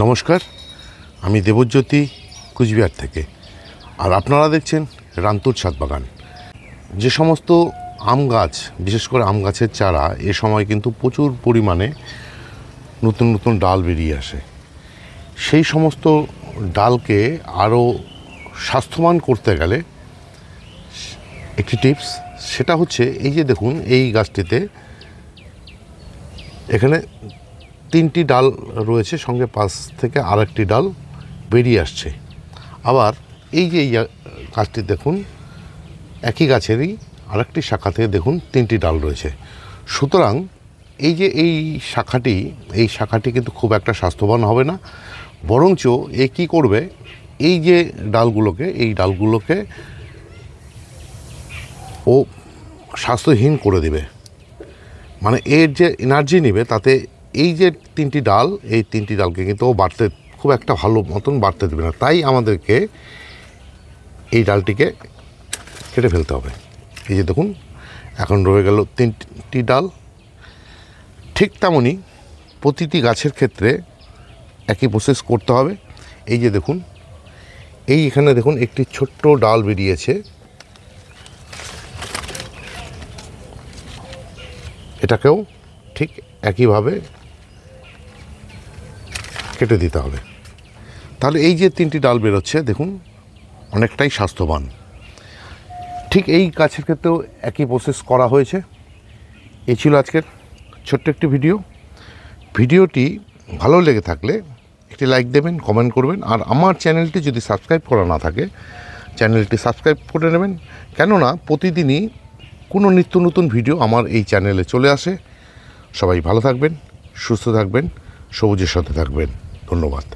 নমস্কার, আমি দেবজ্যোতি কুচবিহার থেকে। আর আপনারা দেখছেন রান্তুর ছাদ বাগান। যে সমস্ত আম গাছ, বিশেষ করে আম গাছের চারা, এ সময় কিন্তু প্রচুর পরিমাণে নতুন নতুন ডাল বেরিয়ে আসে। সেই সমস্ত ডালকে আরও স্বাস্থ্যবান করতে গেলে একটি টিপস, সেটা হচ্ছে এই যে দেখুন, এই গাছটিতে এখানে 3টি ডাল রয়েছে, সঙ্গে পাশ থেকে আরেকটি ডাল বেরিয়ে আসছে। আবার এই যে এই গাছটি দেখুন, একই গাছেরই আরেকটি শাখা থেকে দেখুন 3টি ডাল রয়েছে। সুতরাং এই যে এই শাখাটি কিন্তু খুব একটা স্বাস্থ্যবান হবে না, বরঞ্চ এ কী করবে, এই যে ডালগুলোকে ও স্বাস্থ্যহীন করে দেবে। মানে এর যে এনার্জি নেবে, তাতে এই যে 3টি ডাল, এই 3টি ডালকে কিন্তু ও খুব একটা ভালো মতন বাড়তে দেবে না। তাই আমাদেরকে এই ডালটিকে কেটে ফেলতে হবে। এই যে দেখুন, এখন রয়ে গেল 3টি ডাল। ঠিক তেমনই প্রতিটি গাছের ক্ষেত্রে একই প্রসেস করতে হবে। এই যে দেখুন, এখানে দেখুন একটি ছোট্ট ডাল বেরিয়েছে, এটাকেও ঠিক একইভাবে কেটে দিতে হবে। তাহলে এই যে 3টি ডাল বেরোচ্ছে দেখুন, অনেকটাই স্বাস্থ্যবান। ঠিক এই গাছের ক্ষেত্রেও একই প্রসেস করা হয়েছে। এই ছিল আজকের ছোট্ট একটি ভিডিওটি ভালো লেগে থাকলে একটি লাইক দেবেন, কমেন্ট করবেন। আর আমার চ্যানেলটি যদি সাবস্ক্রাইব করা না থাকে, চ্যানেলটি সাবস্ক্রাইব করে নেবেন, কেননা প্রতিদিনই কোনো নিত্য নতুন ভিডিও আমার এই চ্যানেলে চলে আসে। সবাই ভালো থাকবেন, সুস্থ থাকবেন, সবুজের সাথে থাকবেন। ধন্যবাদ।